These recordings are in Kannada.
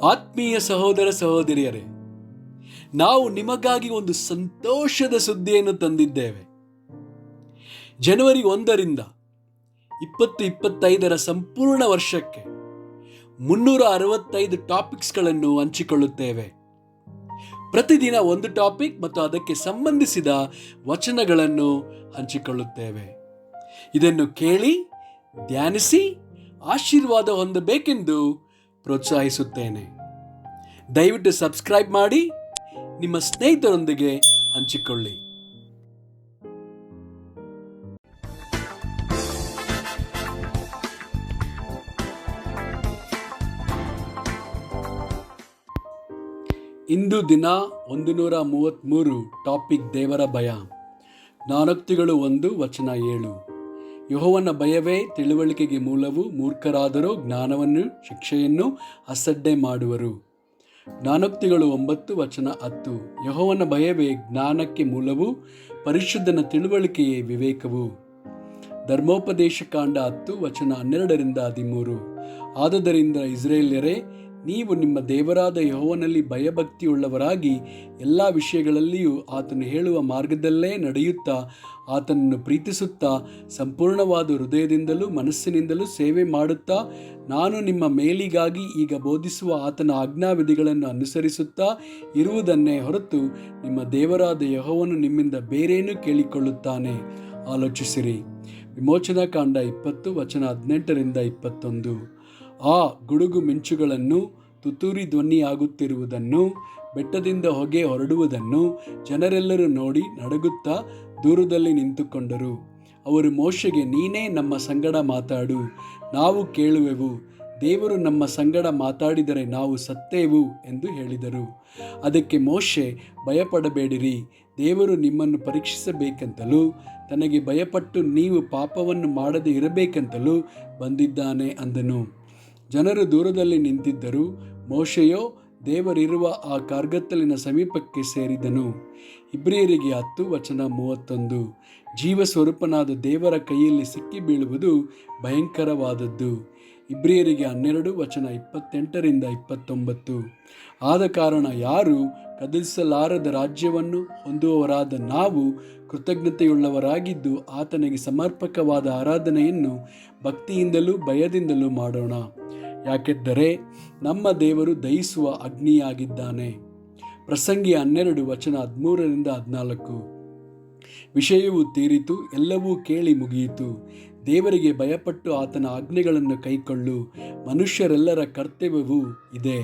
ಆತ್ಮೀಯ ಸಹೋದರ ಸಹೋದರಿಯರೇ, ನಾವು ನಿಮಗಾಗಿ ಒಂದು ಸಂತೋಷದ ಸುದ್ದಿಯನ್ನು ತಂದಿದ್ದೇವೆ. ಜನವರಿ 1ರಿಂದ 2025 ಸಂಪೂರ್ಣ ವರ್ಷಕ್ಕೆ 365 ಟಾಪಿಕ್ಸ್ಗಳನ್ನು ಹಂಚಿಕೊಳ್ಳುತ್ತೇವೆ. ಪ್ರತಿದಿನ ಒಂದು ಟಾಪಿಕ್ ಮತ್ತು ಅದಕ್ಕೆ ಸಂಬಂಧಿಸಿದ ವಚನಗಳನ್ನು ಹಂಚಿಕೊಳ್ಳುತ್ತೇವೆ. ಇದನ್ನು ಕೇಳಿ ಧ್ಯಾನಿಸಿ ಆಶೀರ್ವಾದ ಹೊಂದಬೇಕೆಂದು ಪ್ರೋತ್ಸಾಹಿಸುತ್ತೇನೆ. ದಯವಿಟ್ಟು ಸಬ್ಸ್ಕ್ರೈಬ್ ಮಾಡಿ ನಿಮ್ಮ ಸ್ನೇಹಿತರೊಂದಿಗೆ ಹಂಚಿಕೊಳ್ಳಿ. ಇಂದು ದಿನ 133 ಟಾಪಿಕ್ ದೇವರ ಭಯ. ಜ್ಞಾನೋಕ್ತಿಗಳು 1 ವಚನ 7. ಯೆಹೋವನ ಭಯವೇ ತಿಳುವಳಿಕೆಗೆ ಮೂಲವು, ಮೂರ್ಖರಾದರೂ ಜ್ಞಾನವನ್ನು ಶಿಕ್ಷೆಯನ್ನು ಅಸಡ್ಡೆ ಮಾಡುವರು. ಜ್ಞಾನೋಕ್ತಿಗಳು 9 ವಚನ 10. ಯೆಹೋವನ ಭಯವೇ ಜ್ಞಾನಕ್ಕೆ ಮೂಲವು, ಪರಿಶುದ್ಧನ ತಿಳುವಳಿಕೆಯೇ ವಿವೇಕವು. ಧರ್ಮೋಪದೇಶ ಕಾಂಡ 10 ವಚನ 12-13. ಆದುದರಿಂದ ಇಸ್ರಾಯೇಲ್ಯರೇ, ನೀವು ನಿಮ್ಮ ದೇವರಾದ ಯೆಹೋವನಲ್ಲಿ ಭಯಭಕ್ತಿಯುಳ್ಳವರಾಗಿ ಎಲ್ಲ ವಿಷಯಗಳಲ್ಲಿಯೂ ಆತನು ಹೇಳುವ ಮಾರ್ಗದಲ್ಲೇ ನಡೆಯುತ್ತಾ, ಆತನನ್ನು ಪ್ರೀತಿಸುತ್ತಾ, ಸಂಪೂರ್ಣವಾದ ಹೃದಯದಿಂದಲೂ ಮನಸ್ಸಿನಿಂದಲೂ ಸೇವೆ ಮಾಡುತ್ತಾ, ನಾನು ನಿಮ್ಮ ಮೇಲಿಗಾಗಿ ಈಗ ಬೋಧಿಸುವ ಆತನ ಆಜ್ಞಾವಿಧಿಗಳನ್ನು ಅನುಸರಿಸುತ್ತಾ ಇರುವುದನ್ನೇ ಹೊರತು ನಿಮ್ಮ ದೇವರಾದ ಯೆಹೋವನು ನಿಮ್ಮಿಂದ ಬೇರೇನೂ ಕೇಳಿಕೊಳ್ಳುತ್ತಾನೆ. ಆಲೋಚಿಸಿರಿ. ವಿಮೋಚನಾ ಕಾಂಡ 20 ವಚನ 18-21. ಆ ಗುಡುಗು ಮಿಂಚುಗಳನ್ನು, ತುತ್ತೂರಿ ಧ್ವನಿಯಾಗುತ್ತಿರುವುದನ್ನು, ಬೆಟ್ಟದಿಂದ ಹೊಗೆ ಹೊರಡುವುದನ್ನು ಜನರೆಲ್ಲರೂ ನೋಡಿ ನಡುಗುತ್ತಾ ದೂರದಲ್ಲಿ ನಿಂತುಕೊಂಡರು. ಅವರು ಮೋಶೆಗೆ, ನೀನೇ ನಮ್ಮ ಸಂಗಡ ಮಾತಾಡು, ನಾವು ಕೇಳುವೆವು. ದೇವರು ನಮ್ಮ ಸಂಗಡ ಮಾತಾಡಿದರೆ ನಾವು ಸತ್ತೇವು ಎಂದು ಹೇಳಿದರು. ಅದಕ್ಕೆ ಮೋಶೆ, ಭಯಪಡಬೇಡಿರಿ, ದೇವರು ನಿಮ್ಮನ್ನು ಪರೀಕ್ಷಿಸಬೇಕೆಂತಲೂ ತನಗೆ ಭಯಪಟ್ಟು ನೀವು ಪಾಪವನ್ನು ಮಾಡದೇ ಇರಬೇಕೆಂತಲೂ ಬಂದಿದ್ದಾನೆ ಅಂದನು. ಜನರು ದೂರದಲ್ಲಿ ನಿಂತಿದ್ದರು. ಮೋಶೆಯೋ ದೇವರಿರುವ ಆ ಕಾರ್ಗತ್ತಲಿನ ಸಮೀಪಕ್ಕೆ ಸೇರಿದನು. ಇಬ್ರಿಯರಿಗೆ 10 ವಚನ 31. ಜೀವ ಸ್ವರೂಪನಾದ ದೇವರ ಕೈಯಲ್ಲಿ ಸಿಕ್ಕಿ ಬೀಳುವುದು ಭಯಂಕರವಾದದ್ದು. ಇಬ್ರಿಯರಿಗೆ 12 ವಚನ 28-29. ಆದ ಕಾರಣ ಯಾರು ಕದಲಿಸಲಾರದ ರಾಜ್ಯವನ್ನು ಹೊಂದುವವರಾದ ನಾವು ಕೃತಜ್ಞತೆಯುಳ್ಳವರಾಗಿದ್ದು ಆತನಿಗೆ ಸಮರ್ಪಕವಾದ ಆರಾಧನೆಯನ್ನು ಭಕ್ತಿಯಿಂದಲೂ ಭಯದಿಂದಲೂ ಮಾಡೋಣ. ಯಾಕೆಂದರೆ ನಮ್ಮ ದೇವರು ದಹಿಸುವ ಅಗ್ನಿಯಾಗಿದ್ದಾನೆ. ಪ್ರಸಂಗಿ 12 ವಚನ 13-14. ವಿಷಯವು ತೀರಿತು, ಎಲ್ಲವೂ ಕೇಳಿ ಮುಗಿಯಿತು. ದೇವರಿಗೆ ಭಯಪಟ್ಟು ಆತನ ಆಜ್ಞೆಗಳನ್ನು ಕೈಕೊಳ್ಳು. ಮನುಷ್ಯರೆಲ್ಲರ ಕರ್ತವ್ಯವೂ ಇದೆ.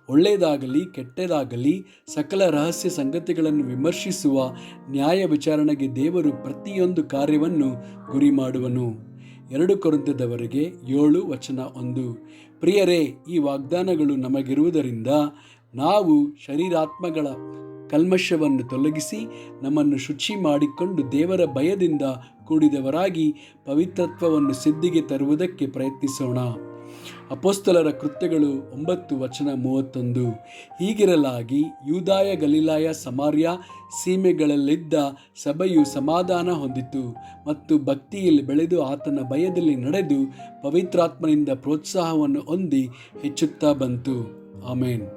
ಒಳ್ಳೆಯದಾಗಲಿ ಕೆಟ್ಟದಾಗಲಿ ಸಕಲ ರಹಸ್ಯ ಸಂಗತಿಗಳನ್ನು ವಿಮರ್ಶಿಸುವ ನ್ಯಾಯ ವಿಚಾರಣೆಗೆ ದೇವರು ಪ್ರತಿಯೊಂದು ಕಾರ್ಯವನ್ನು ಗುರಿ ಮಾಡುವನು. 2 ಕೊರಿಂಥದವರಿಗೆ 7 ವಚನ 1. ಪ್ರಿಯರೇ, ಈ ವಾಗ್ದಾನಗಳು ನಮಗಿರುವುದರಿಂದ ನಾವು ಶರೀರಾತ್ಮಗಳ ಕಲ್ಮಶವನ್ನು ತೊಲಗಿಸಿ ನಮ್ಮನ್ನು ಶುಚಿ ಮಾಡಿಕೊಂಡು ದೇವರ ಭಯದಿಂದ ಕೂಡಿದವರಾಗಿ ಪವಿತ್ರತ್ವವನ್ನು ಸಿದ್ಧಿಗೆ ತರುವುದಕ್ಕೆ ಪ್ರಯತ್ನಿಸೋಣ. ಅಪೊಸ್ತಲರ ಕೃತ್ಯಗಳು 9 ವಚನ 31. ಹೀಗಿರಲಾಗಿ ಯೂದಾಯ, ಗಲಿಲಾಯ, ಸಮಾರ್ಯ ಸೀಮೆಗಳಲ್ಲಿದ್ದ ಸಭೆಯು ಸಮಾಧಾನ ಹೊಂದಿತು ಮತ್ತು ಭಕ್ತಿಯಲ್ಲಿ ಬೆಳೆದು ಆತನ ಭಯದಲ್ಲಿ ನಡೆದು ಪವಿತ್ರಾತ್ಮನಿಂದ ಪ್ರೋತ್ಸಾಹವನ್ನು ಹೊಂದಿ ಹೆಚ್ಚುತ್ತಾ ಬಂತು. ಆಮೇನ್.